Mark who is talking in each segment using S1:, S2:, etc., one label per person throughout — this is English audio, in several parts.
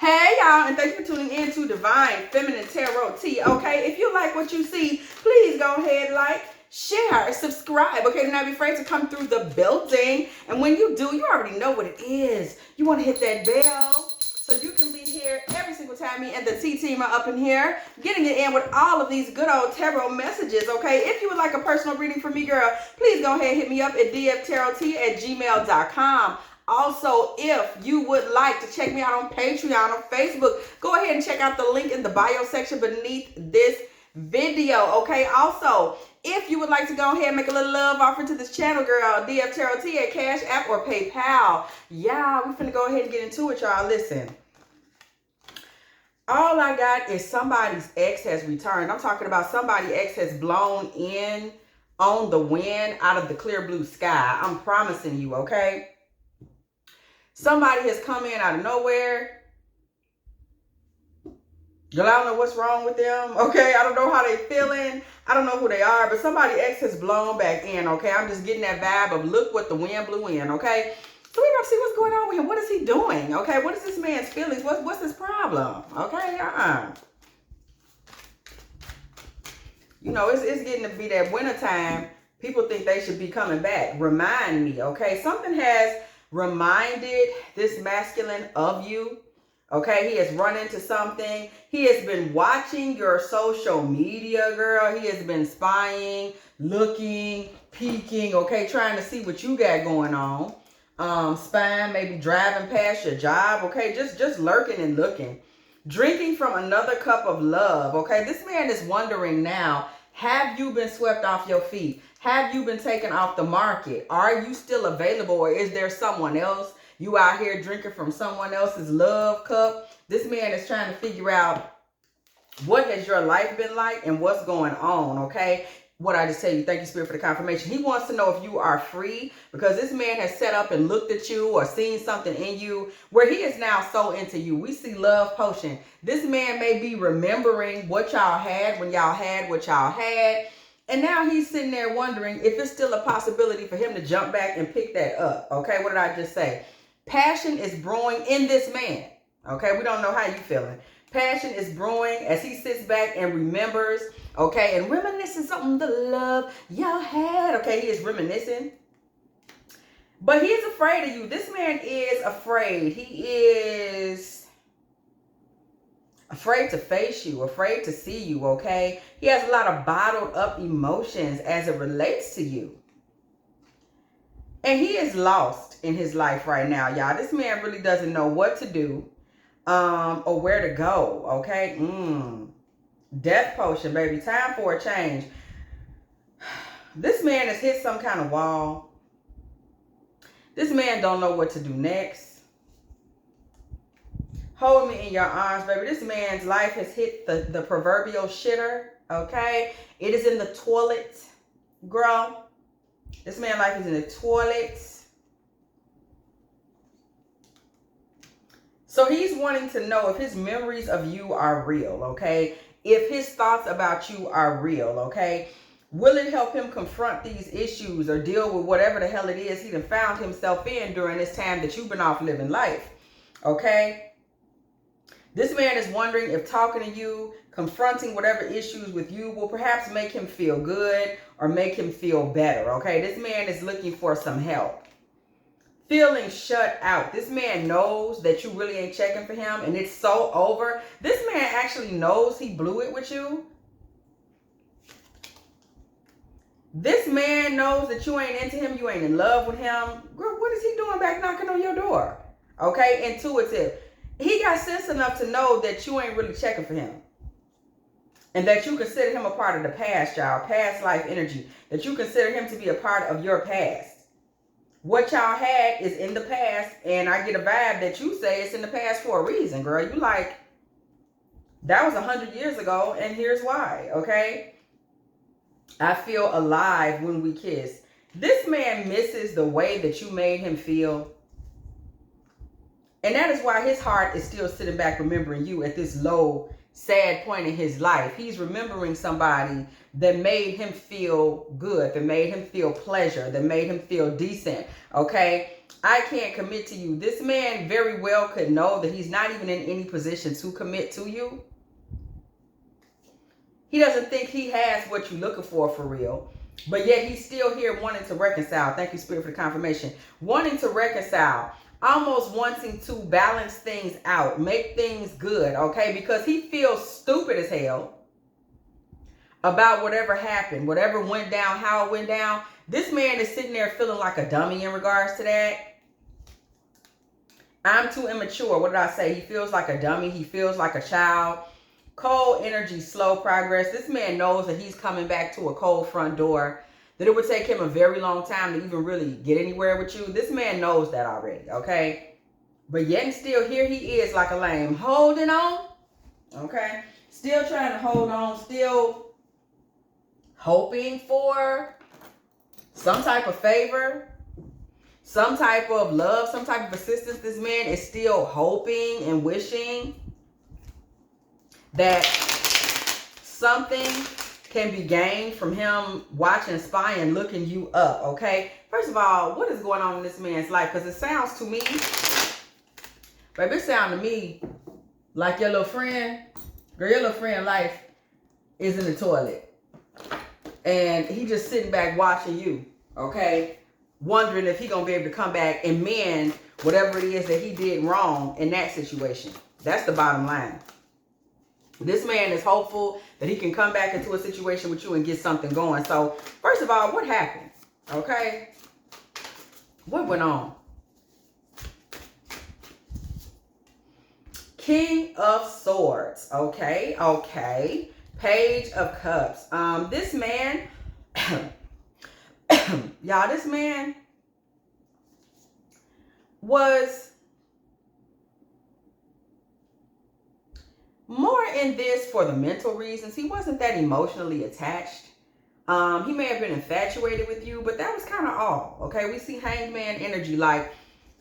S1: Hey y'all, and thanks for tuning in to Divine Feminine Tarottea. Okay, if you like what you see, please go ahead, like, share, subscribe. Okay, do not be afraid to come through the building. And when you do, you already know what it is. You want to hit that bell so you can be here every single time me and the T team are up in here, getting it in with all of these good old tarot messages. Okay, if you would like a personal reading from me, girl, please go ahead and hit me up at dftarottea@gmail.com. Also, if you would like to check me out on Patreon or Facebook, go ahead and check out the link in the bio section beneath this video, okay? Also, if you would like to go ahead and make a little love offering to this channel, girl, dftarottea, Cash App, or PayPal. Yeah, we're finna go ahead and get into it, y'all. Listen, all I got is somebody's ex has returned. I'm talking about somebody's ex has blown in on the wind out of the clear blue sky. I'm promising you, okay? Somebody has come in out of nowhere. Girl, I don't know what's wrong with them, okay? I don't know how they feeling. I don't know who they are, but somebody ex has blown back in, okay? I'm just getting that vibe of look what the wind blew in, okay? So we're going to see what's going on with him. What is he doing, okay? What is this man's feelings? What's his problem, okay? You know, it's getting to be that winter time. People think they should be coming back. Remind me, okay? Something has reminded this masculine of you, okay? He has run into something. He has been watching your social media, girl. He has been spying, looking, peeking, okay, trying to see what you got going on. Spying, maybe driving past your job, okay, just lurking and looking. Drinking from another cup of love, okay? This man is wondering now, have you been swept off your feet? Have you been taken off the market? Are you still available, or is there someone else? You out here drinking from someone else's love cup? This man is trying to figure out what has your life been like and what's going on, okay? What I just tell you, thank you, Spirit, for the confirmation. He wants to know if you are free, because this man has set up and looked at you or seen something in you where he is now so into you. We see love potion. This man may be remembering what y'all had when y'all had what y'all had. And now he's sitting there wondering if it's still a possibility for him to jump back and pick that up. Okay, what did I just say? Passion is brewing in this man. Okay, we don't know how you feeling. Passion is brewing as he sits back and remembers, okay, and reminiscing on the love y'all had. Okay, he is reminiscing. But he is afraid of you. This man is afraid. He is afraid to face you, afraid to see you, okay? He has a lot of bottled up emotions as it relates to you. And he is lost in his life right now, y'all. This man really doesn't know what to do or where to go, okay? Death potion, baby. Time for a change. This man has hit some kind of wall. This man don't know what to do next. Hold me in your arms, baby. This man's life has hit the proverbial shitter, okay? It is in the toilet, girl. This man's life is in the toilet. So he's wanting to know if his memories of you are real, okay? If his thoughts about you are real, okay? Will it help him confront these issues or deal with whatever the hell it is he done found himself in during this time that you've been off living life, okay? This man is wondering if talking to you, confronting whatever issues with you will perhaps make him feel good or make him feel better, okay? This man is looking for some help. Feeling shut out. This man knows that you really ain't checking for him and it's so over. This man actually knows he blew it with you. This man knows that you ain't into him, you ain't in love with him. Girl, what is he doing back knocking on your door? Okay, intuitive. He got sense enough to know that you ain't really checking for him. And that you consider him a part of the past, y'all. Past life energy. That you consider him to be a part of your past. What y'all had is in the past. And I get a vibe that you say it's in the past for a reason, girl. You like, that was 100 years ago. And here's why, okay? I feel alive when we kiss. This man misses the way that you made him feel. And that is why his heart is still sitting back remembering you at this low sad point in his life. He's remembering somebody that made him feel good, that made him feel pleasure, that made him feel decent, okay? I can't commit to you. This man very well could know that he's not even in any position to commit to you. He doesn't think he has what you're looking for real. But yet he's still here wanting to reconcile. Thank you, Spirit, for the confirmation. Wanting to reconcile. Almost wanting to balance things out. Make things good, okay? Because he feels stupid as hell about whatever happened. Whatever went down, how it went down. This man is sitting there feeling like a dummy in regards to that. I'm too immature. What did I say? He feels like a dummy. He feels like a child. Cold energy, slow progress. This man knows that he's coming back to a cold front door, that it would take him a very long time to even really get anywhere with you. This man knows that already, okay? But yet and still, here he is like a lame, holding on, okay? Still trying to hold on, still hoping for some type of favor, some type of love, some type of assistance. This man is still hoping and wishing that something can be gained from him watching, spying, looking you up, okay? First of all, what is going on in this man's life? Because it sounds to me, baby, it sounds to me like your little friend, girl, your little friend life is in the toilet. And he just sitting back watching you, okay? Wondering if he gonna be able to come back and mend whatever it is that he did wrong in that situation. That's the bottom line. This man is hopeful that he can come back into a situation with you and get something going. So, first of all, what happened? Okay? What went on? King of Swords. Okay, okay. Page of Cups. This man, y'all, this man was more in this for the mental reasons. He wasn't that emotionally attached. He may have been infatuated with you, but that was kind of all. Okay, we see Hanged Man energy. Like,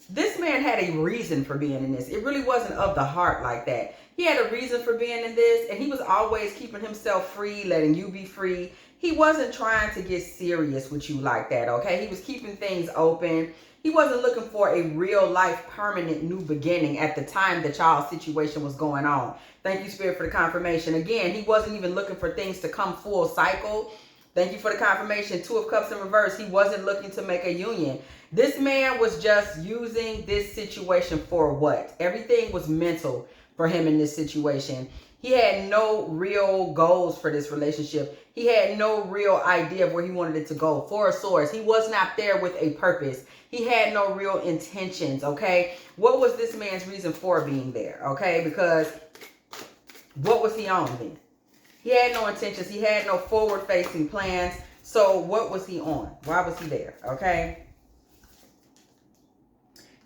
S1: this man had a reason for being in this. It really wasn't of the heart like that. He had a reason for being in this, and he was always keeping himself free, letting you be free. He wasn't trying to get serious with you like that, okay? He was keeping things open. He wasn't looking for a real life, permanent new beginning at the time that y'all's situation was going on. Thank you, Spirit, for the confirmation. Again, he wasn't even looking for things to come full cycle. Thank you for the confirmation. Two of Cups in reverse. He wasn't looking to make a union. This man was just using this situation for what? Everything was mental for him in this situation. He had no real goals for this relationship. He had no real idea of where he wanted it to go. Four of Swords. He was not there with a purpose. He had no real intentions, okay? What was this man's reason for being there, okay? Because what was he on then? He had no intentions. He had no forward-facing plans. So what was he on? Why was he there, okay?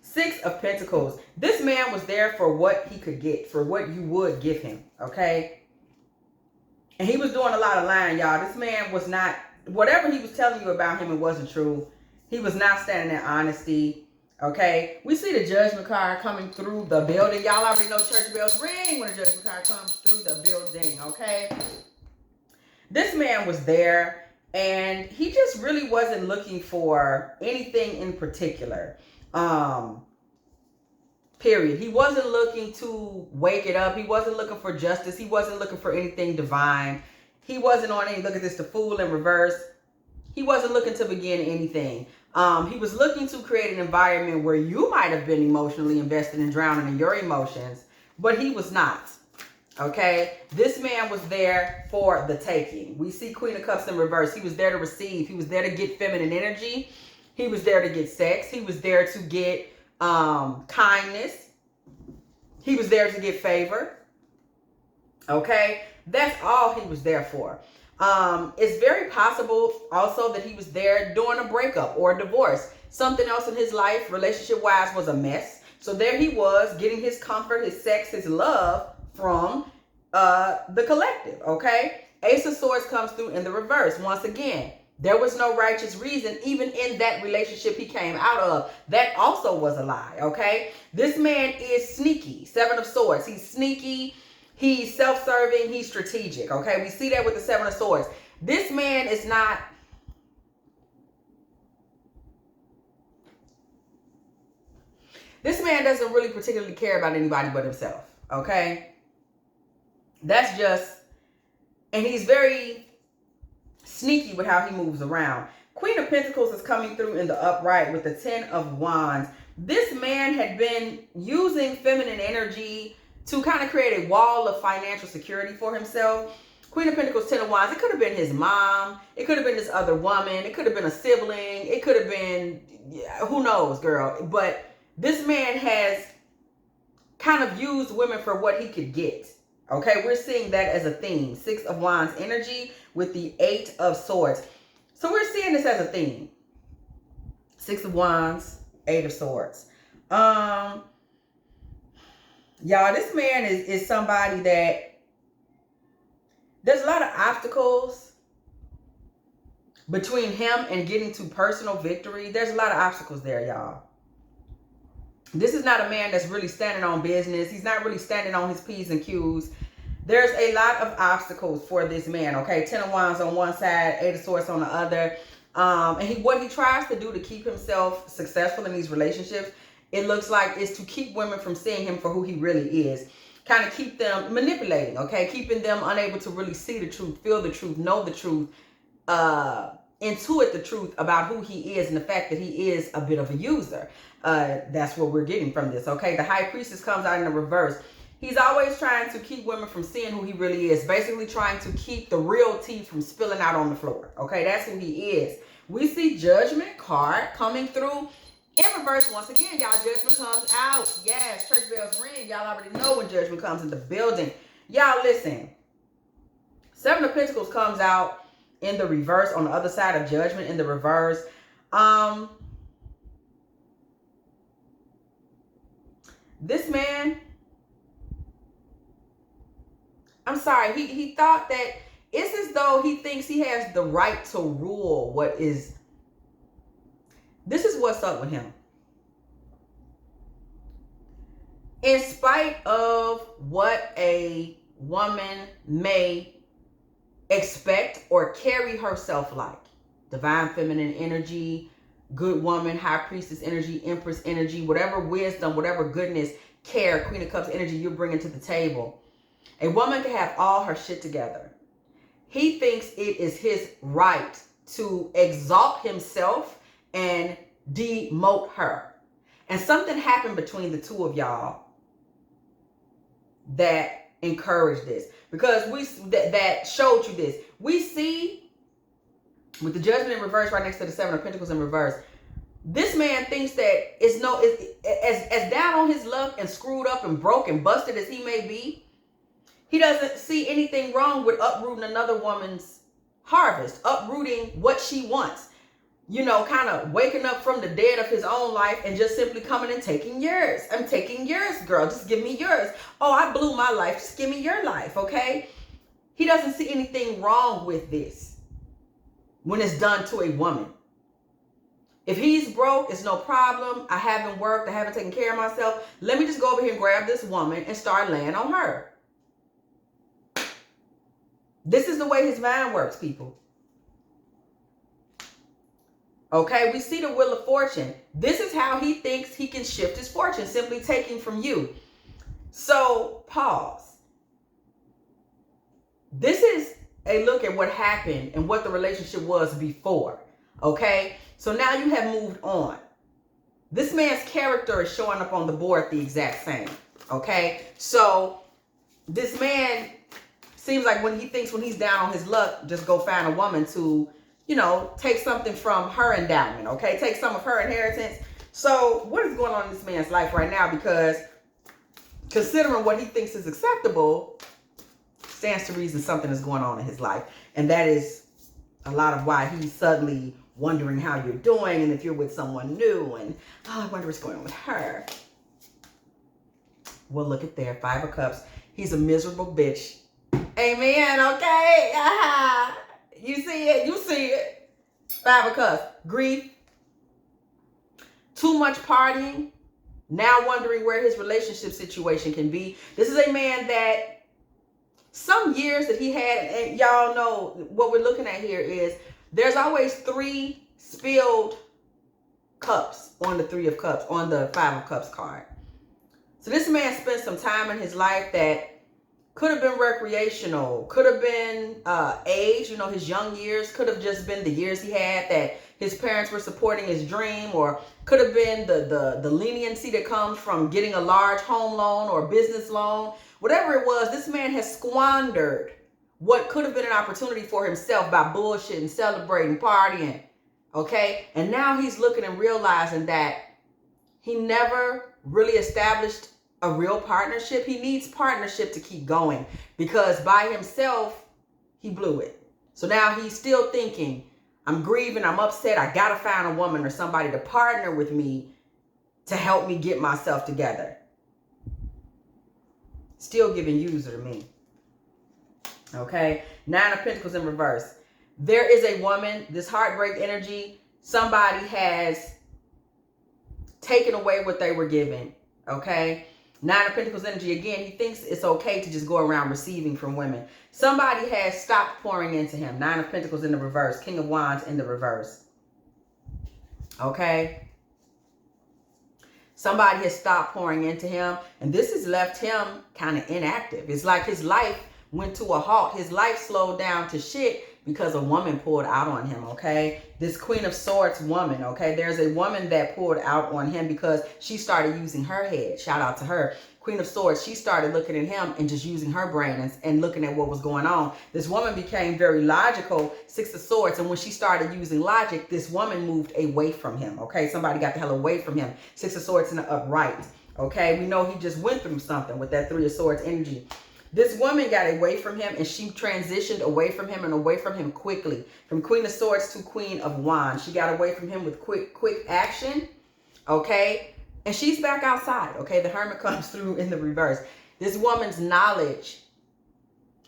S1: Six of Pentacles. This man was there for what he could get, for what you would give him, okay? And he was doing a lot of lying, y'all. This man was not, whatever he was telling you about him, it wasn't true. He was not standing in honesty, okay? We see the Judgment card coming through the building. Y'all already know church bells ring when the Judgment card comes through the building, okay? This man was there, and he just really wasn't looking for anything in particular. Period. He wasn't looking to wake it up. He wasn't looking for justice. He wasn't looking for anything divine. He wasn't on any, look at this, the Fool in reverse. He wasn't looking to begin anything. He was looking to create an environment where you might have been emotionally invested and drowning in your emotions, but he was not. Okay? This man was there for the taking. We see Queen of Cups in reverse. He was there to receive. He was there to get feminine energy. He was there to get sex. He was there to get kindness. He was there to get favor. Okay? That's all he was there for. It's very possible also that he was there during a breakup or a divorce. Something else in his life, relationship-wise, was a mess. So there he was, getting his comfort, his sex, his love from the collective, okay? Ace of Swords comes through in the reverse. Once again, there was no righteous reason even in that relationship he came out of. That also was a lie, okay? This man is sneaky. Seven of Swords. He's sneaky. He's self-serving. He's strategic. Okay, we see that with the Seven of Swords. This man is not... This man doesn't really particularly care about anybody but himself. Okay, that's just... And he's very sneaky with how he moves around. Queen of Pentacles is coming through in the upright with the Ten of Wands. This man had been using feminine energy to kind of create a wall of financial security for himself. Queen of Pentacles, Ten of Wands. It could have been his mom. It could have been this other woman. It could have been a sibling. It could have been, who knows, girl. But this man has kind of used women for what he could get. Okay, we're seeing that as a theme. Six of Wands energy with the Eight of Swords. So we're seeing this as a theme. Six of Wands, Eight of Swords. Y'all, this man is somebody that there's a lot of obstacles between him and getting to personal victory. There's a lot of obstacles there, y'all. This is not a man that's really standing on business. He's not really standing on his P's and Q's. There's a lot of obstacles for this man, okay? Ten of Wands on one side, Eight of Swords on the other. And what he tries to do to keep himself successful in these relationships, it looks like, is to keep women from seeing him for who he really is. Kind of keep them manipulating, okay? Keeping them unable to really see the truth, feel the truth, know the truth, intuit the truth about who he is and the fact that he is a bit of a user. That's what we're getting from this, okay? The High Priestess comes out in the reverse. He's always trying to keep women from seeing who he really is. Basically trying to keep the real tea from spilling out on the floor, okay? That's who he is. We see Judgment card coming through in reverse once again, y'all. Judgment comes out. Yes, church bells ring. Y'all already know when Judgment comes in the building. Y'all, listen. Seven of Pentacles comes out in the reverse on the other side of Judgment in the reverse. This man, I'm sorry, he thought that it's as though he thinks he has the right to rule what is. This is what's up with him. In spite of what a woman may expect or carry herself like, divine feminine energy, good woman, High Priestess energy, Empress energy, whatever wisdom, whatever goodness, care, Queen of Cups energy you're bringing to the table, a woman can have all her shit together. He thinks it is his right to exalt himself and demote her. And something happened between the two of y'all that encouraged this, because that showed you this. We see with the Judgment in reverse right next to the Seven of Pentacles in reverse, this man thinks that as down on his luck and screwed up and broke and busted as he may be, he doesn't see anything wrong with uprooting another woman's harvest, uprooting what she wants. You know, kind of waking up from the dead of his own life and just simply coming and taking yours. I'm taking yours, girl. Just give me yours. Oh, I blew my life. Just give me your life, okay? He doesn't see anything wrong with this when it's done to a woman. If he's broke, it's no problem. I haven't worked. I haven't taken care of myself. Let me just go over here and grab this woman and start laying on her. This is the way his mind works, people. Okay, we see the Wheel of Fortune. This is how he thinks he can shift his fortune, simply taking from you. So, pause. This is a look at what happened and what the relationship was before. Okay, so now you have moved on. This man's character is showing up on the board the exact same. Okay, so this man seems like when he's down on his luck, just go find a woman to, you know, take something from her endowment, okay? Take some of her inheritance. So what is going on in this man's life right now? Because considering what he thinks is acceptable, stands to reason something is going on in his life. And that is a lot of why he's suddenly wondering how you're doing and if you're with someone new. And, oh, I wonder what's going on with her. Well, look at there. Five of Cups. He's a miserable bitch. Amen, okay? You see it, you see it. Five of Cups, grief, too much partying, now wondering where his relationship situation can be. This is a man that some years that he had, and y'all know what we're looking at here is there's always 3 spilled cups on the 3 of cups, on the 5 of cups card. So this man spent some time in his life that could have been recreational, could have been age, you know, his young years, could have just been the years he had that his parents were supporting his dream, or could have been the leniency that comes from getting a large home loan or business loan. Whatever it was, this man has squandered what could have been an opportunity for himself by bullshitting, celebrating, partying, okay? And now he's looking and realizing that he never really established a real partnership. He needs partnership to keep going, because by himself, he blew it. So now he's still thinking, I'm grieving, I'm upset, I gotta find a woman or somebody to partner with me to help me get myself together. Still giving user to me. Okay, 9 of Pentacles in reverse. There is a woman, this heartbreak energy, somebody has taken away what they were given, okay? 9 of Pentacles energy, again, he thinks it's okay to just go around receiving from women. Somebody has stopped pouring into him. 9 of Pentacles in the reverse. King of Wands in the reverse. Okay? Somebody has stopped pouring into him, and this has left him kind of inactive. It's like his life went to a halt. His life slowed down to shit because a woman pulled out on him, okay? This Queen of Swords woman, okay? There's a woman that pulled out on him because she started using her head. Shout out to her. Queen of Swords, she started looking at him and just using her brain and looking at what was going on. This woman became very logical, 6 of Swords, and when she started using logic, this woman moved away from him, okay? Somebody got the hell away from him. 6 of Swords in the upright, okay? We know he just went through something with that 3 of Swords energy. This woman got away from him, and she transitioned away from him and away from him quickly. From Queen of Swords to Queen of Wands. She got away from him with quick action, okay? And she's back outside, okay? The Hermit comes through in the reverse. This woman's knowledge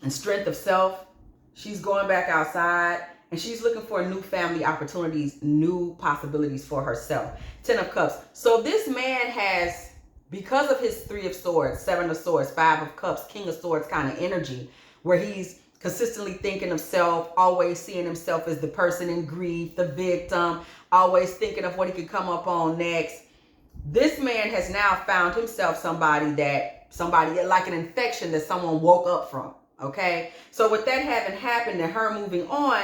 S1: and strength of self, she's going back outside, and she's looking for new family opportunities, new possibilities for herself. 10 of Cups. So this man has, because of his 3 of Swords, 7 of Swords, 5 of Cups, King of Swords kind of energy, where he's consistently thinking of self, always seeing himself as the person in grief, the victim, always thinking of what he could come up on next. This man has now found himself somebody like an infection that someone woke up from, okay? So with that having happened and her moving on,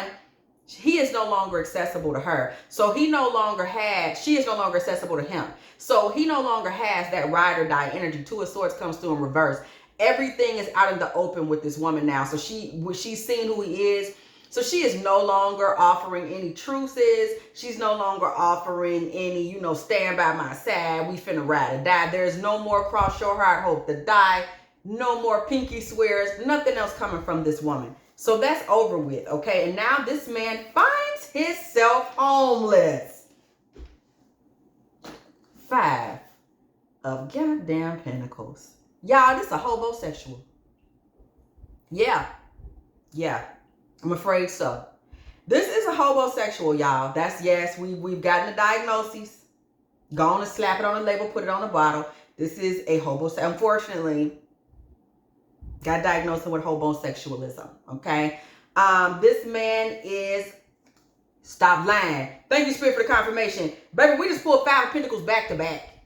S1: he is no longer accessible to her. So she is no longer accessible to him. So he no longer has that ride or die energy. 2 of Swords comes through in reverse. Everything is out in the open with this woman now. So she's seen who he is. So she is no longer offering any truces. She's no longer offering any, stand by my side. We finna ride or die. There's no more cross your heart, hope to die. No more pinky swears. Nothing else coming from this woman. So that's over with, okay? And now this man finds himself homeless. 5 of goddamn Pentacles. Y'all, this is a hobosexual. Yeah. I'm afraid so. This is a hobosexual, y'all. Yes, we've gotten the diagnosis. Go on and slap it on the label, put it on the bottle. This is a hobosexual. Unfortunately, got diagnosed with homosexualism, okay? This man is, stop lying. Thank you, Spirit, for the confirmation. Baby, we just pulled 5 of Pentacles back to back.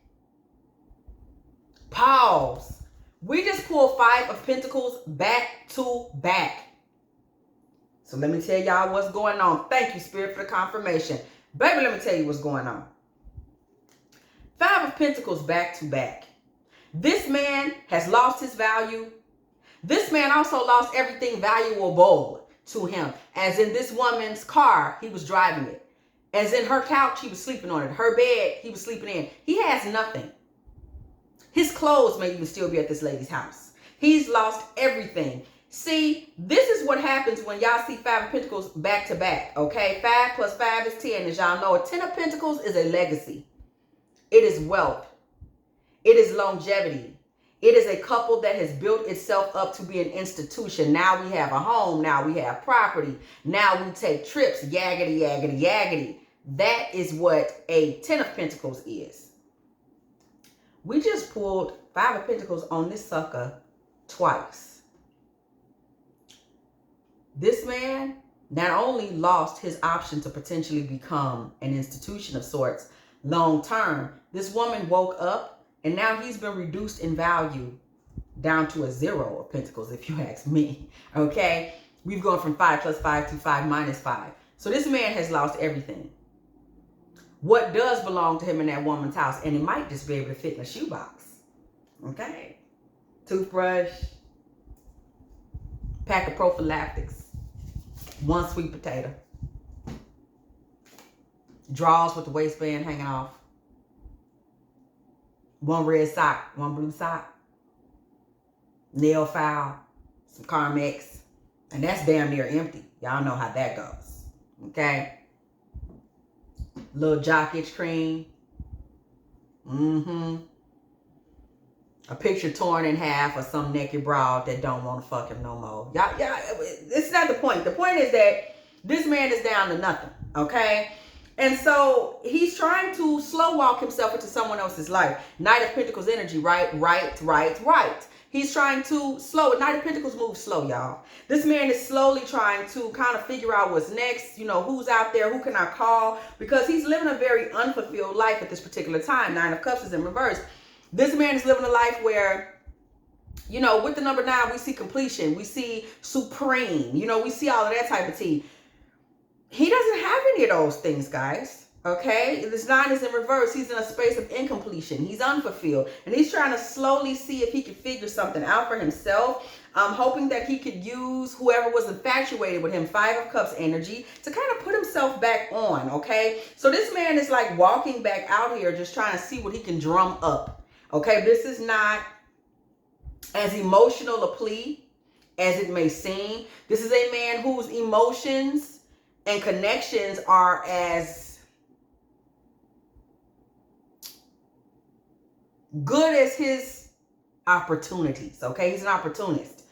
S1: Pause. We just pulled 5 of Pentacles back to back. So let me tell y'all what's going on. Thank you, Spirit, for the confirmation. Baby, let me tell you what's going on. 5 of Pentacles back to back. This man has lost his value. This man also lost everything valuable to him. As in this woman's car, he was driving it. As in her couch, he was sleeping on it. Her bed, he was sleeping in. He has nothing. His clothes may even still be at this lady's house. He's lost everything. See, this is what happens when y'all see 5 of Pentacles back to back, okay? 5 plus 5 is 10. As y'all know, a 10 of Pentacles is a legacy. It is wealth. It is longevity. It is a couple that has built itself up to be an institution. Now we have a home. Now we have property. Now we take trips. Yaggity, yaggity, yaggity. That is what a 10 of Pentacles is. We just pulled 5 of Pentacles on this sucker twice. This man not only lost his option to potentially become an institution of sorts long term, this woman woke up and now he's been reduced in value down to a 0 of pentacles, if you ask me. Okay? We've gone from 5 plus 5 to 5 minus 5. So this man has lost everything. What does belong to him in that woman's house? And it might just be able to fit in a shoebox. Okay? Toothbrush, pack of prophylactics, 1 sweet potato, drawers with the waistband hanging off, 1 red sock, 1 blue sock, nail file, some Carmex, and that's damn near empty. Y'all know how that goes. Okay? Little jock itch cream. A picture torn in half of some naked broad that don't want to fuck him no more. Y'all, it's not the point. The point is that this man is down to nothing. Okay? And so he's trying to slow walk himself into someone else's life. Knight of Pentacles energy, right? He's trying to slow it. Knight of Pentacles moves slow, y'all. This man is slowly trying to kind of figure out what's next. You know, who's out there? Who can I call? Because he's living a very unfulfilled life at this particular time. 9 of Cups is in reverse. This man is living a life where, you know, with the number 9, we see completion. We see supreme. You know, we see all of that type of tea. He doesn't have any of those things, guys. Okay? This 9 is in reverse. He's in a space of incompletion. He's unfulfilled. And he's trying to slowly see if he can figure something out for himself. Hoping that he could use whoever was infatuated with him, 5 of Cups energy, to kind of put himself back on. Okay? So this man is like walking back out here just trying to see what he can drum up. Okay? This is not as emotional a plea as it may seem. This is a man whose emotions and connections are as good as his opportunities. Okay, he's an opportunist.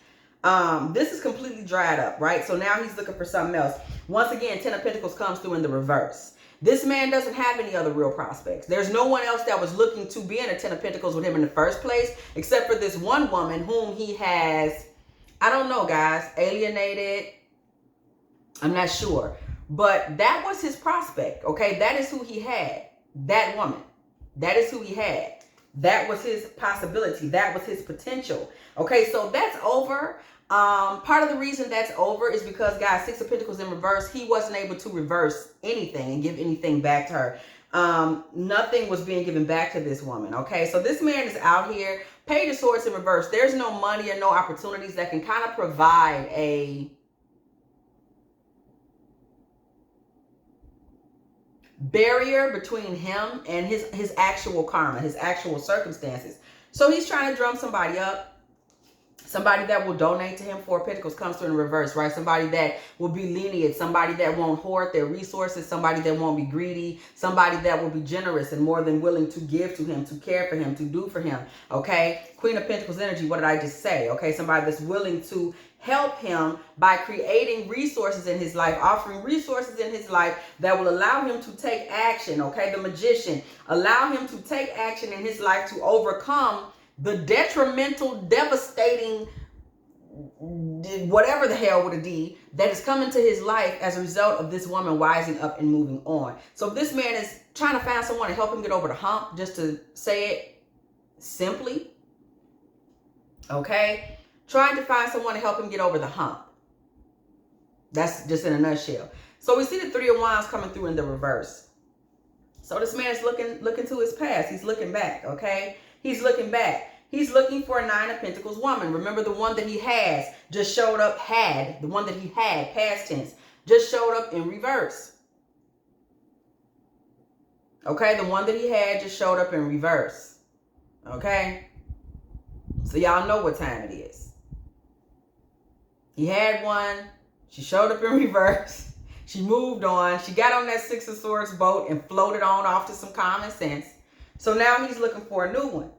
S1: This is completely dried up, right? So now he's looking for something else. Once again, 10 of Pentacles comes through in the reverse. This man doesn't have any other real prospects. There's no one else that was looking to be in a 10 of Pentacles with him in the first place, except for this one woman whom he has, I don't know, guys, alienated. I'm not sure. But that was his prospect, okay? That is who he had. That woman. That is who he had. That was his possibility. That was his potential. Okay, so that's over. Part of the reason that's over is because, guys, 6 of Pentacles in reverse, he wasn't able to reverse anything and give anything back to her. Nothing was being given back to this woman. Okay, so this man is out here. Page of Swords in reverse. There's no money or no opportunities that can kind of provide a barrier between him and his actual karma, his actual circumstances. So he's trying to drum somebody up. Somebody that will donate to him. 4 of Pentacles comes through in reverse, right? Somebody that will be lenient. Somebody that won't hoard their resources. Somebody that won't be greedy. Somebody that will be generous and more than willing to give to him, to care for him, to do for him. Okay? Queen of Pentacles energy. What did I just say? Okay? Somebody that's willing to help him by creating resources in his life, offering resources in his life that will allow him to take action. Okay? The Magician. Allow him to take action in his life to overcome the detrimental, devastating, whatever the hell with a D, that is coming to his life as a result of this woman rising up and moving on. So this man is trying to find someone to help him get over the hump, just to say it simply. Okay? Trying to find someone to help him get over the hump. That's just in a nutshell. So we see the 3 of Wands coming through in the reverse. So this man is looking to his past. He's looking back, okay? He's looking back. He's looking for a 9 of Pentacles woman. Remember, the one that he has just showed up, the one that he had, past tense, just showed up in reverse. Okay, the one that he had just showed up in reverse. Okay? So y'all know what time it is. He had one. She showed up in reverse. She moved on. She got on that 6 of Swords boat and floated on off to some common sense. So now he's looking for a new one.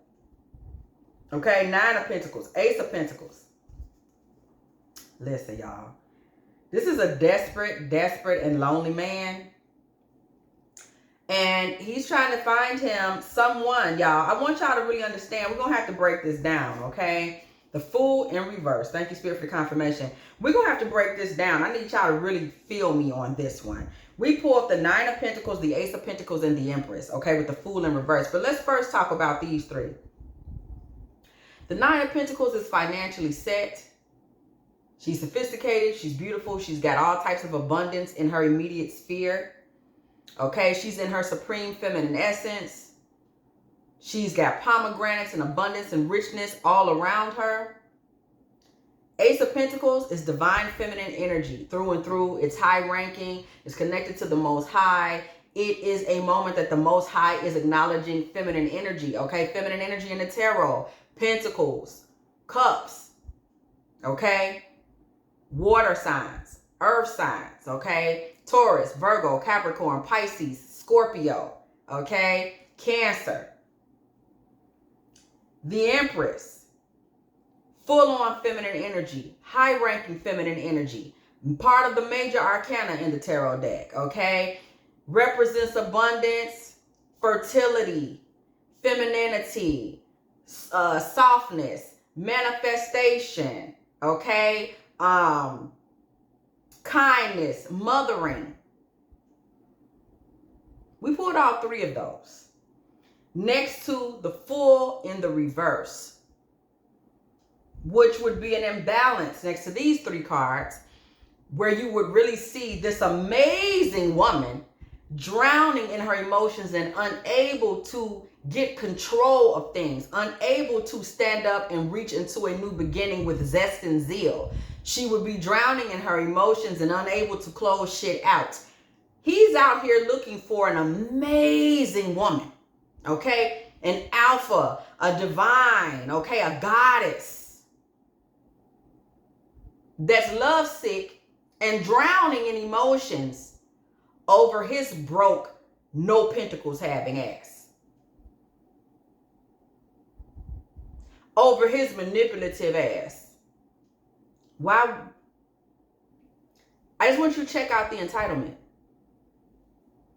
S1: Okay, 9 of Pentacles, Ace of Pentacles. Listen, y'all. This is a desperate and lonely man. And he's trying to find him someone, y'all. I want y'all to really understand. We're going to have to break this down, okay? The Fool in reverse. Thank you, Spirit, for the confirmation. We're going to have to break this down. I need y'all to really feel me on this one. We pulled the Nine of Pentacles, the Ace of Pentacles, and the Empress, okay, with the Fool in reverse. But let's first talk about these three. The Nine of Pentacles is financially set. She's sophisticated. She's beautiful. She's got all types of abundance in her immediate sphere. Okay, she's in her supreme feminine essence. She's got pomegranates and abundance and richness all around her. Ace of Pentacles is divine feminine energy through and through. It's high ranking. It's connected to the Most High. It is a moment that the Most High is acknowledging feminine energy. Okay, feminine energy in the tarot. Pentacles, cups. Okay, water signs, earth signs. Okay, Taurus, Virgo, Capricorn, Pisces, Scorpio. Okay, Cancer. The Empress, full-on feminine energy, high-ranking feminine energy, part of the major arcana in the tarot deck, okay? Represents abundance, fertility, femininity, softness, manifestation, okay? Kindness, mothering. We pulled all three of those. Next to the Fool in the reverse, which would be an imbalance next to these three cards, where you would really see this amazing woman drowning in her emotions and unable to get control of things, unable to stand up and reach into a new beginning with zest and zeal. She would be drowning in her emotions and unable to close shit out. He's out here looking for an amazing woman. Okay, an alpha, a divine, okay, a goddess that's lovesick and drowning in emotions over his broke, no pentacles having ass, over his manipulative ass. Why? I just want you to check out the entitlement.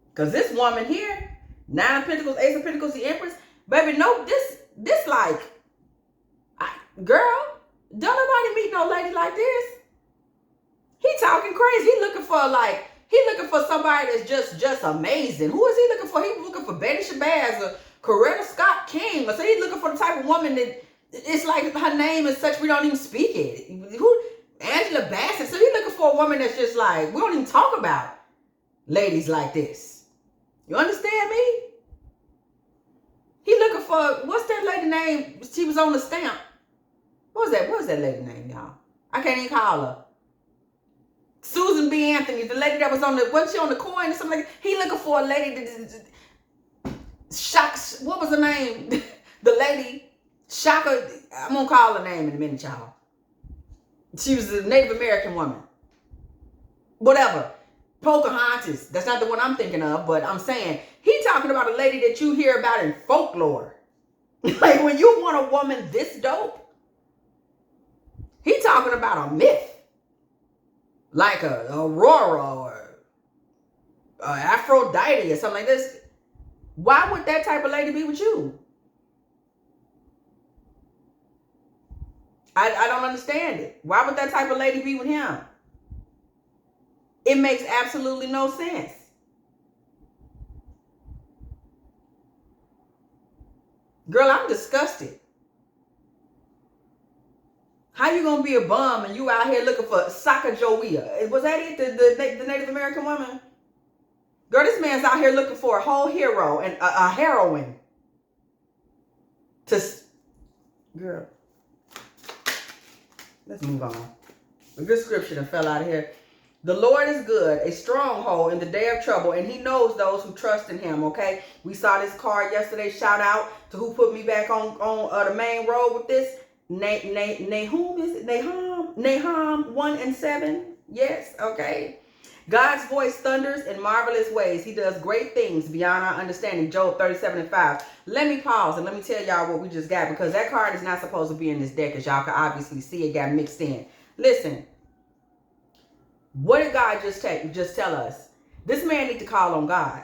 S1: Because this woman here, Nine of Pentacles, Ace of Pentacles, the Empress. Baby, no, this like, girl, don't nobody meet no lady like this. He talking crazy. He looking for somebody that's just amazing. Who is he looking for? He looking for Betty Shabazz or Coretta Scott King. Or so he's looking for the type of woman that it's like her name is such we don't even speak it. Who? Angela Bastet. So he's looking for a woman that's just like, we don't even talk about ladies like this. You understand me? He looking for, what's that lady name? She was on the stamp. What was that lady name, y'all? I can't even call her. Susan B. Anthony, the lady that was on the, wasn't she on the coin or something like that? He looking for a lady that, Shaka, what was her name? The lady, Shaka, I'm going to call her name in a minute, y'all. She was a Native American woman. Whatever. Pocahontas. That's not the one I'm thinking of, but I'm saying he talking about a lady that you hear about in folklore. Like when you want a woman this dope, he talking about a myth. Like a Aurora or Aphrodite or something like this. Why would that type of lady be with you? I don't understand it. Why would that type of lady be with him? It makes absolutely no sense. Girl, I'm disgusted. How you gonna be a bum and you out here looking for Sacagawea? Was that it? The Native American woman? Girl, this man's out here looking for a whole hero and a heroine. Girl, let's move on. A good scripture that fell out of here. The Lord is good, a stronghold in the day of trouble, and he knows those who trust in him, okay? We saw this card yesterday. Shout out to who put me back on the main road with this. Nahum, is it? Nahum 1 and 7. Yes, okay. God's voice thunders in marvelous ways. He does great things beyond our understanding. Job 37 and 5. Let me pause and let me tell y'all what we just got, because that card is not supposed to be in this deck, as y'all can obviously see it got mixed in. Listen. What did God just tell us? This man need to call on God.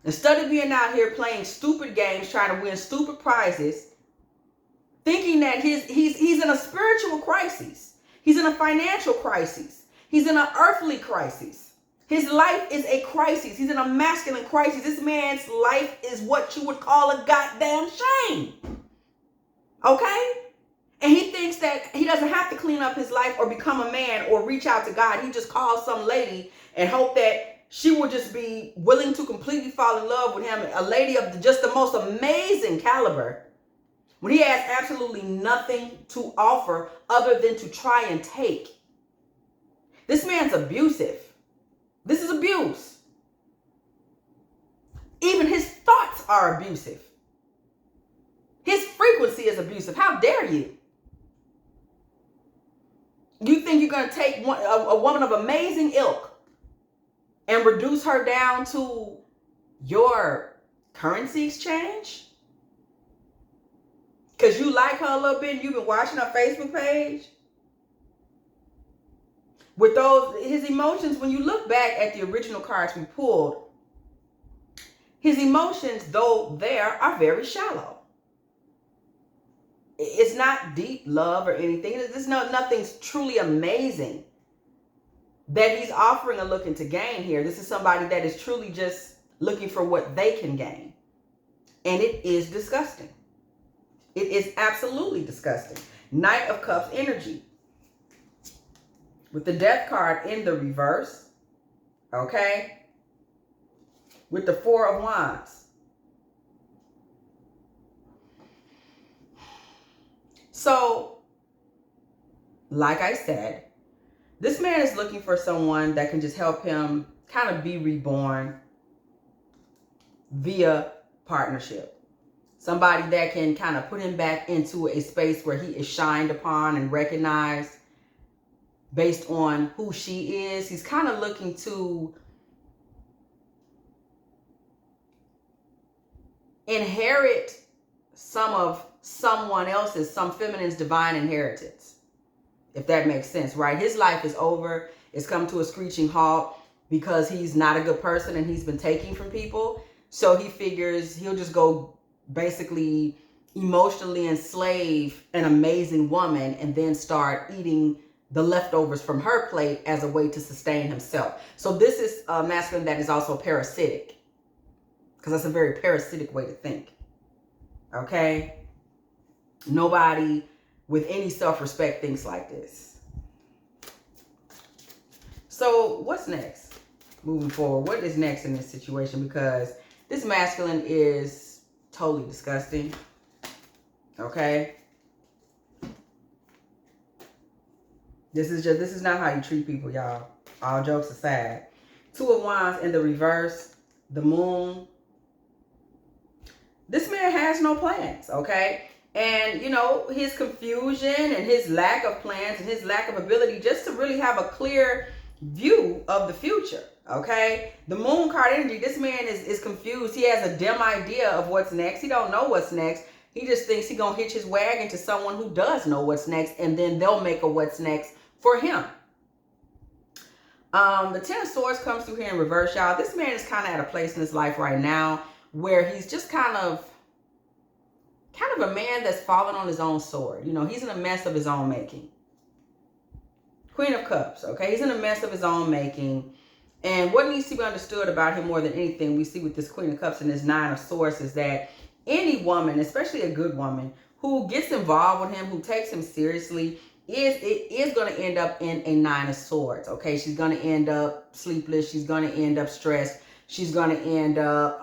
S1: Instead of being out here playing stupid games, trying to win stupid prizes, thinking that he's in a spiritual crisis. He's in a financial crisis. He's in an earthly crisis. His life is a crisis. He's in a masculine crisis. This man's life is what you would call a goddamn shame. Okay? And he thinks that he doesn't have to clean up his life or become a man or reach out to God. He just calls some lady and hope that she will just be willing to completely fall in love with him. A lady of just the most amazing caliber, when he has absolutely nothing to offer other than to try and take. This man's abusive. This is abuse. Even his thoughts are abusive. His frequency is abusive. How dare you? You think you're going to take a woman of amazing ilk and reduce her down to your currency exchange? Because you like her a little bit and you've been watching her Facebook page? With his emotions, when you look back at the original cards we pulled, his emotions, though there, are very shallow. It's not deep love or anything. Nothing's truly amazing that he's offering or looking to gain here. This is somebody that is truly just looking for what they can gain. And it is disgusting. It is absolutely disgusting. Knight of Cups energy. With the Death card in the reverse. Okay? With the Four of Wands. So, like I said, this man is looking for someone that can just help him kind of be reborn via partnership. Somebody that can kind of put him back into a space where he is shined upon and recognized based on who she is. He's kind of looking to inherit some of someone else's, some feminine's divine inheritance. If that makes sense, right? His life is over. It's come to a screeching halt because he's not a good person and he's been taking from people. So he figures he'll just go basically emotionally enslave an amazing woman and then start eating the leftovers from her plate as a way to sustain himself. So this is a masculine that is also parasitic, because that's a very parasitic way to think. Okay? Nobody with any self-respect thinks like this. So what's next? Moving forward, what is next in this situation? Because this masculine is totally disgusting. Okay? This is not how you treat people, y'all. All jokes aside. Two of Wands in the reverse. The Moon. This man has no plans, okay? And, you know, his confusion and his lack of plans and his lack of ability just to really have a clear view of the future, okay? The Moon card energy, this man is confused. He has a dim idea of what's next. He don't know what's next. He just thinks he's going to hitch his wagon to someone who does know what's next, and then they'll make a what's next for him. The Ten of Swords comes through here in reverse, y'all. This man is kind of at a place in his life right now where he's just kind of a man that's fallen on his own sword. You know, he's in a mess of his own making. Queen of Cups, okay? He's in a mess of his own making. And what needs to be understood about him more than anything we see with this Queen of Cups and this Nine of Swords is that any woman, especially a good woman, who gets involved with him, who takes him seriously, is going to end up in a Nine of Swords, okay? She's going to end up sleepless. She's going to end up stressed. She's going to end up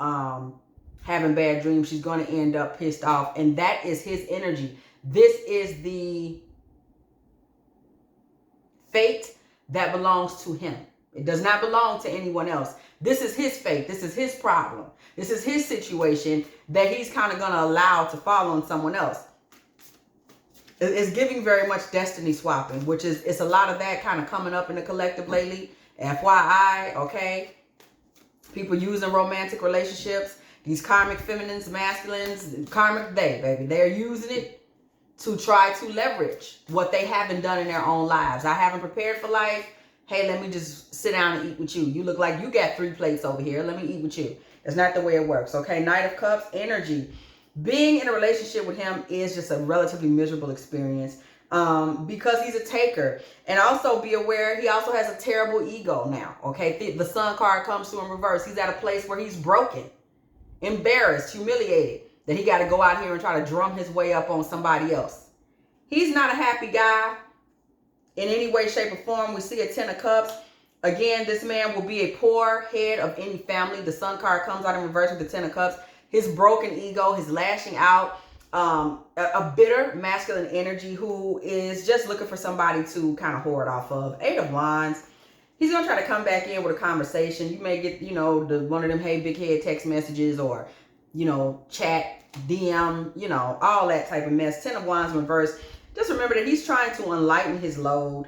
S1: having bad dreams. She's going to end up pissed off. And that is his energy. This is the fate that belongs to him. It does not belong to anyone else. This is his fate. This is his problem. This is his situation that he's kind of going to allow to fall on someone else. It's giving very much destiny swapping, which is, it's a lot of that kind of coming up in the collective lately. FYI, okay? People using romantic relationships, these karmic feminines, masculines, karmic they, baby. They're using it to try to leverage what they haven't done in their own lives. I haven't prepared for life. Hey, let me just sit down and eat with you. You look like you got 3 plates over here. Let me eat with you. That's not the way it works, okay? Knight of Cups, energy. Being in a relationship with him is just a relatively miserable experience because he's a taker. And also be aware, he also has a terrible ego now, okay? The Sun card comes to him reverse. He's at a place where he's broken, embarrassed, humiliated, that he got to go out here and try to drum his way up on somebody else. He's not a happy guy in any way, shape, or form. We see a 10 of Cups. Again, this man will be a poor head of any family. The Sun card comes out in reverse with the 10 of Cups. His broken ego, his lashing out, a bitter masculine energy who is just looking for somebody to kind of hoard off of. 8 of Wands. He's going to try to come back in with a conversation. You may get, you know, one of them, hey, big head text messages or, you know, chat, DM, you know, all that type of mess. 10 of Wands in reverse. Just remember that he's trying to enlighten his load.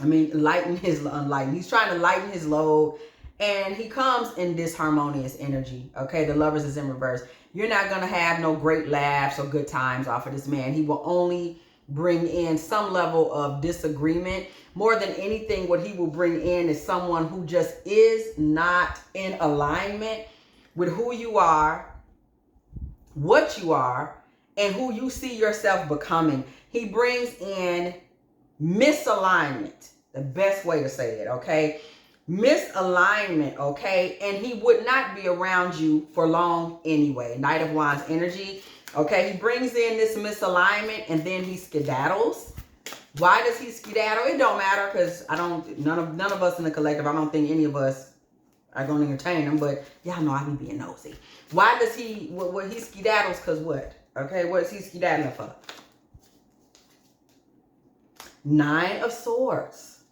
S1: Lighten his unlighten. He's trying to lighten his load. And he comes in disharmonious energy. Okay, the Lovers is in reverse. You're not going to have no great laughs or good times off of this man. He will only bring in some level of disagreement. More than anything, what he will bring in is someone who just is not in alignment with who you are, what you are, and who you see yourself becoming. He brings in misalignment. The best way to say it, okay? Misalignment, okay? And he would not be around you for long anyway. Knight of Wands energy, okay? He brings in this misalignment and then he skedaddles. Why does he skedaddle? It don't matter because none of us in the collective, I don't think any of us are going to entertain him, but y'all know I be being nosy. Why does he, he skedaddles because what? Okay, what is he skedaddling for? 9 of Swords.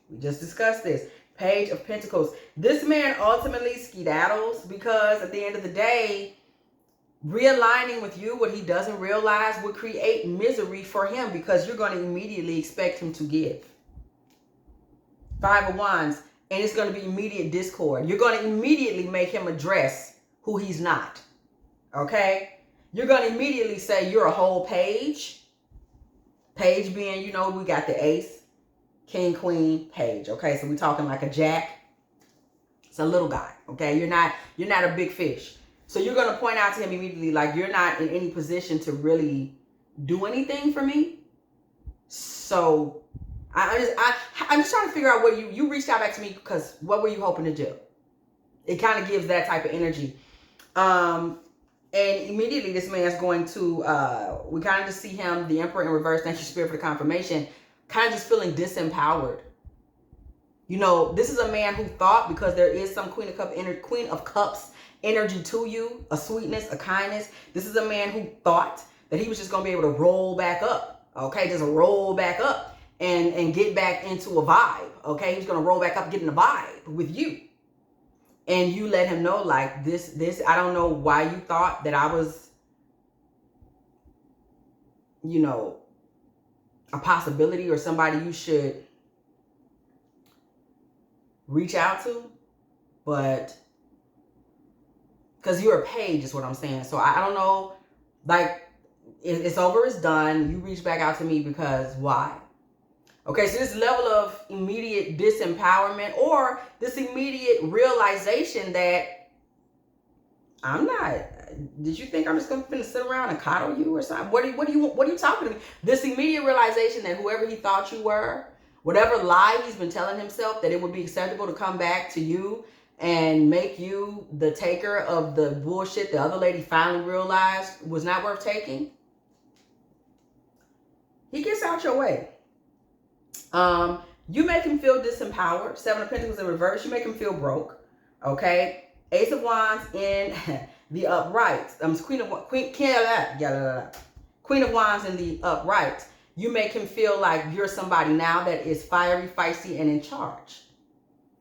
S1: We just discussed this. Page of Pentacles. This man ultimately skedaddles because at the end of the day, realigning with you, what he doesn't realize would create misery for him because you're going to immediately expect him to give. 5 of Wands. And it's going to be immediate discord. You're going to immediately make him address who he's not. Okay? You're going to immediately say you're a whole page. Page being, you know, we got the ace. King, queen, page. Okay, so we're talking like a jack. It's a little guy. Okay, you're not a big fish. So you're going to point out to him immediately, like, you're not in any position to really do anything for me. So I'm just trying to figure out what you reached out back to me because what were you hoping to do? It kind of gives that type of energy. And immediately this man's going to, we kind of just see him, the Emperor in reverse. Thank you, Spirit, for the confirmation. Kind of just feeling disempowered. You know, this is a man who thought, because there is some Queen of Cups energy to you, a sweetness, a kindness. This is a man who thought that he was just going to be able to roll back up. Okay, just roll back up and get back into a vibe. Okay, he's going to roll back up, get in a vibe with you. And you let him know, like, this, I don't know why you thought that I was, you know, a possibility or somebody you should reach out to, but because you're a page is what I'm saying. So I don't know, like, it's over, it's done. You reach back out to me because why? Okay, so this level of immediate disempowerment or this immediate realization that I'm not, did you think I'm just going to sit around and coddle you or something? What are you talking to me? This immediate realization that whoever he thought you were, whatever lie he's been telling himself, that it would be acceptable to come back to you and make you the taker of the bullshit the other lady finally realized was not worth taking. He gets out your way. You make him feel disempowered. 7 of Pentacles in reverse. You make him feel broke. Okay. Ace of Wands in the upright. Queen of Wands in the upright. You make him feel like you're somebody now that is fiery, feisty, and in charge.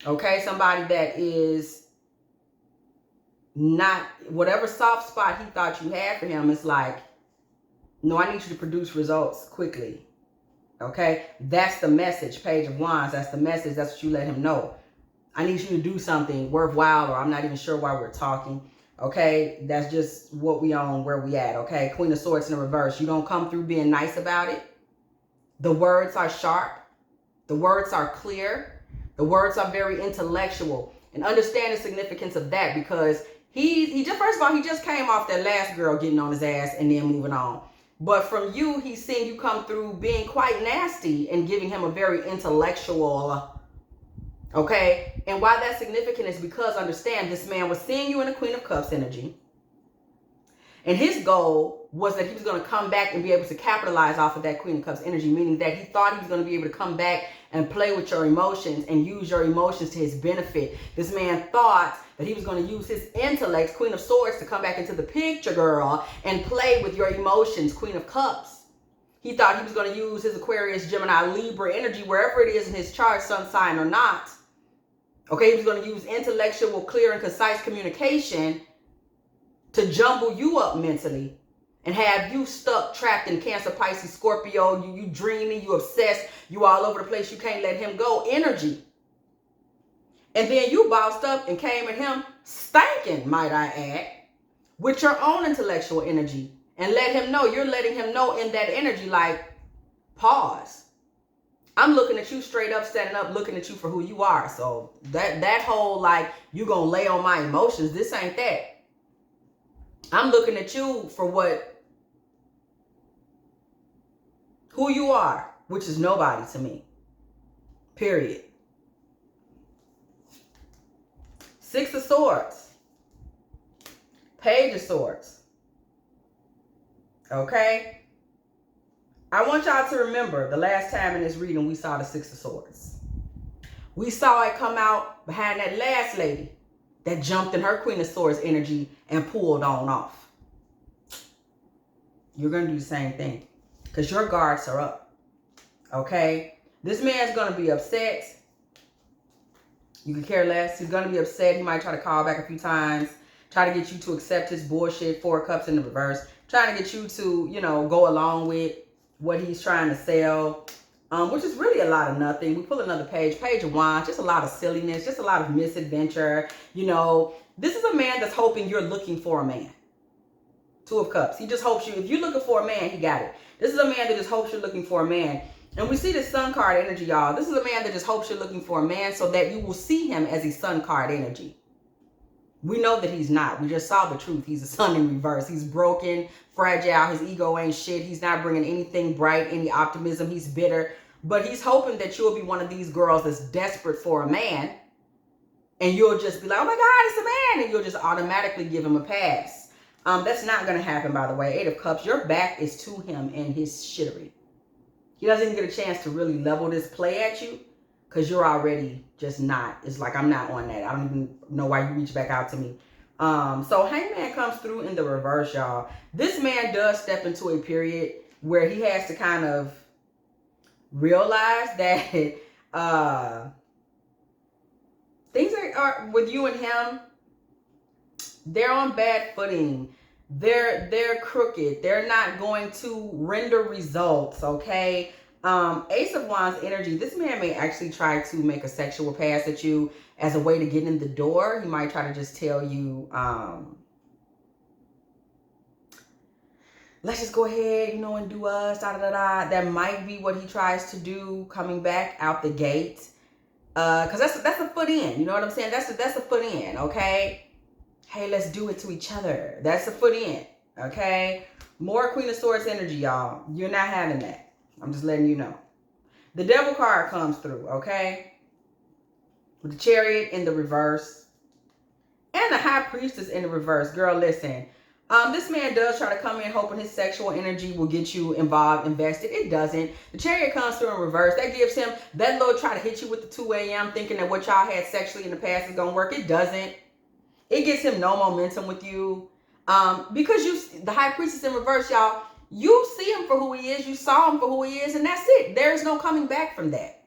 S1: Okay. Somebody that is not, whatever soft spot he thought you had for him, it's like, no, I need you to produce results quickly. Okay, that's the message. Page of Wands, that's the message. That's what you let him know. I need you to do something worthwhile, or I'm not even sure why we're talking. Okay, that's just what we on, where we at. Okay, Queen of Swords in the reverse. You don't come through being nice about it. The words are sharp. The words are clear. The words are very intellectual. And understand the significance of that, because He just, first of all, he just came off that last girl getting on his ass and then moving on. But from you, he's seen you come through being quite nasty and giving him a very intellectual, okay? And why that's significant is because, understand, this man was seeing you in the Queen of Cups energy. And his goal was that he was going to come back and be able to capitalize off of that Queen of Cups energy, meaning that he thought he was going to be able to come back and play with your emotions and use your emotions to his benefit. This man thought that he was going to use his intellect, Queen of Swords, to come back into the picture, girl, and play with your emotions, Queen of Cups. He thought he was going to use his Aquarius, Gemini, Libra energy, wherever it is in his chart, sun sign or not. Okay, he was going to use intellectual, clear, and concise communication to jumble you up mentally and have you stuck, trapped in Cancer, Pisces, Scorpio, you dreaming, you obsessed, you all over the place, you can't let him go energy. And then you bossed up and came at him stinking, might I add, with your own intellectual energy and let him know, you're letting him know in that energy, like, pause. I'm looking at you straight up, standing up, looking at you for who you are. So that whole, like, you gonna lay on my emotions, this ain't that. I'm looking at you for who you are, which is nobody to me. Period. Six of Swords. Page of Swords. Okay? I want y'all to remember the last time in this reading we saw the Six of Swords. We saw it come out behind that last lady that jumped in her Queen of Swords energy and pulled on off. You're going to do the same thing because your guards are up. Okay? This man's going to be upset. You can care less. He's going to be upset. He might try to call back a few times, try to get you to accept his bullshit, Four of Cups in the reverse, trying to get you to, you know, go along with what he's trying to sell, which is really a lot of nothing. We pull another page, Page of Wands, just a lot of silliness, just a lot of misadventure. You know, this is a man that's hoping you're looking for a man. Two of Cups. He just hopes you, if you're looking for a man, he got it. This is a man that just hopes you're looking for a man. And we see the Sun card energy, y'all. This is a man that just hopes you're looking for a man so that you will see him as a Sun card energy. We know that he's not. We just saw the truth. He's a Sun in reverse. He's broken, fragile. His ego ain't shit. He's not bringing anything bright, any optimism. He's bitter. But he's hoping that you'll be one of these girls that's desperate for a man. And you'll just be like, oh my God, it's a man. And you'll just automatically give him a pass. That's not going to happen, by the way. Eight of Cups, your back is to him and his shittery. He doesn't even get a chance to really level this play at you because you're already just not. It's like, I'm not on that. I don't even know why you reach back out to me. So Hangman comes through in the reverse, y'all. This man does step into a period where he has to kind of realize that things are with you and him, they're on bad footing. They're crooked. They're not going to render results, okay? Ace of Wands energy. This man may actually try to make a sexual pass at you as a way to get in the door. He might try to just tell you, let's just go ahead, you know, and do us, da da da da. That might be what he tries to do coming back out the gate. Because that's a foot in. You know what I'm saying? That's a foot in, okay? Hey, let's do it to each other. That's a foot in, okay? More Queen of Swords energy, y'all. You're not having that. I'm just letting you know. The Devil card comes through, okay? With the Chariot in the reverse. And the High Priestess in the reverse. Girl, listen. This man does try to come in hoping his sexual energy will get you involved, invested. It doesn't. The Chariot comes through in reverse. That gives him that little try to hit you with the 2 a.m. thinking that what y'all had sexually in the past is going to work. It doesn't. It gives him no momentum with you. Because the High Priestess in reverse, y'all, you see him for who he is. You saw him for who he is, and that's it. There's no coming back from that.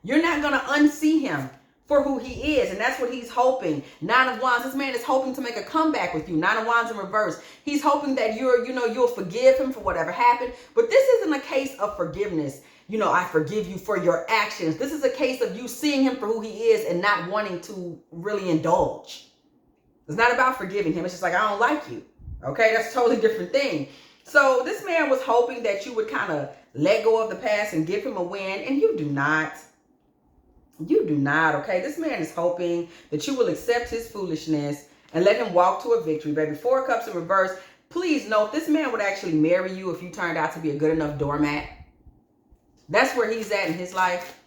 S1: You're not going to unsee him for who he is, and that's what he's hoping. Nine of Wands, this man is hoping to make a comeback with you. Nine of Wands in reverse. He's hoping that you'll forgive him for whatever happened. But this isn't a case of forgiveness. You know, I forgive you for your actions. This is a case of you seeing him for who he is and not wanting to really indulge. It's not about forgiving him. It's just like, I don't like you. Okay, that's a totally different thing. So this man was hoping that you would kind of let go of the past and give him a win, and you do not. You do not, okay? This man is hoping that you will accept his foolishness and let him walk to a victory, baby. 4 of Cups in reverse. Please note, this man would actually marry you if you turned out to be a good enough doormat. That's where he's at in his life.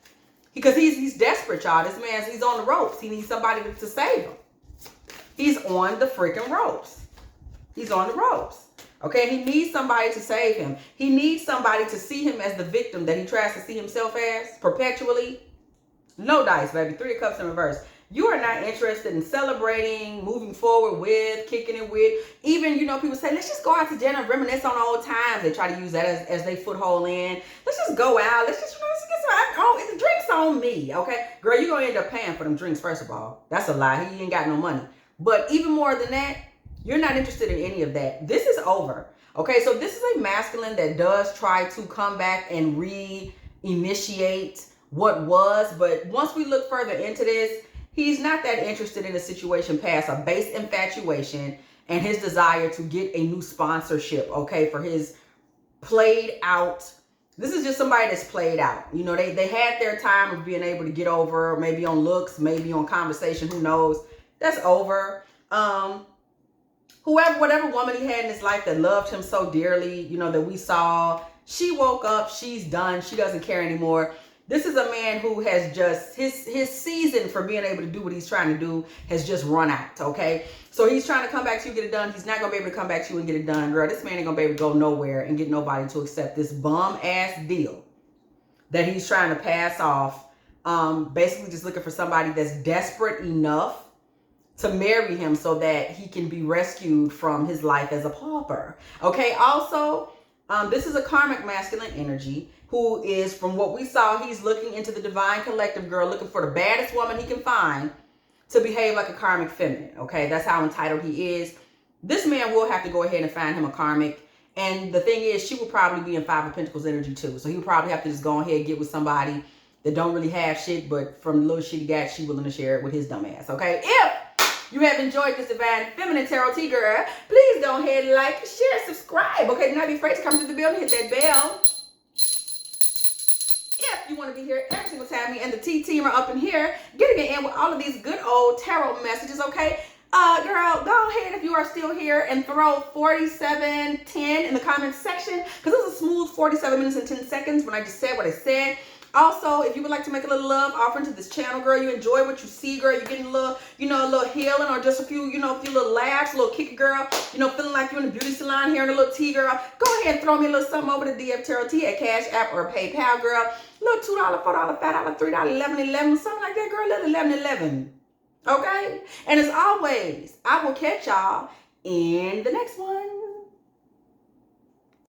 S1: Because he's desperate, y'all. This man's, he's on the ropes. He needs somebody to save him. He's on the freaking ropes. He's on the ropes. Okay, he needs somebody to save him. He needs somebody to see him as the victim that he tries to see himself as perpetually. No dice, baby. 3 of Cups in reverse. You are not interested in celebrating, moving forward with, kicking it with. Even, you know, people say, let's just go out to dinner and reminisce on old times. They try to use that as they foothold in. Let's just go out. Let's just, let's get some, oh, the drink's on me, okay? Girl, you're going to end up paying for them drinks, first of all. That's a lie. He ain't got no money. But even more than that, you're not interested in any of that. This is over, okay? So this is a masculine that does try to come back and reinitiate what was. But once we look further into this, he's not that interested in a situation past a base infatuation and his desire to get a new sponsorship, okay, for his played out. This is just somebody that's played out. You know, they had their time of being able to get over, maybe on looks, maybe on conversation, who knows. That's over. Whatever woman he had in his life that loved him so dearly, you know, that we saw, she woke up, she's done, she doesn't care anymore. This is a man who has just, his season for being able to do what he's trying to do has just run out, okay? So he's trying to come back to you, get it done. He's not going to be able to come back to you and get it done, girl. This man ain't going to be able to go nowhere and get nobody to accept this bum-ass deal that he's trying to pass off. Basically just looking for somebody that's desperate enough to marry him so that he can be rescued from his life as a pauper, okay? Also, this is a karmic masculine energy who is, from what we saw, he's looking into the divine collective, girl, looking for the baddest woman he can find to behave like a karmic feminine, okay? That's how entitled he is. This man will have to go ahead and find him a karmic. And the thing is, she will probably be in 5 of Pentacles energy too. So he'll probably have to just go ahead and get with somebody that don't really have shit, but from the little shit he got, she willing to share it with his dumb ass, okay? If you have enjoyed this divine feminine tarot tea, girl, please go ahead and like, share, subscribe, okay? Do not be afraid to come to the building, hit that bell. If you want to be here every single time, me and the T team are up in here, getting in with all of these good old tarot messages, okay? Girl, go ahead if you are still here and throw 4710 in the comments section, because it was a smooth 47 minutes and 10 seconds when I just said what I said. Also, if you would like to make a little love offering to this channel, girl, you enjoy what you see, girl, you're getting a little, you know, a little healing or just a few, you know, a few little laughs, a little kick, girl, you know, feeling like you're in a beauty salon here and a little tea, girl, go ahead and throw me a little something over to dftarottea at Cash App or PayPal, girl. A little $2, $4, $5, $3, $11.11, something like that, girl, a little $11.11. Okay? And as always, I will catch y'all in the next one.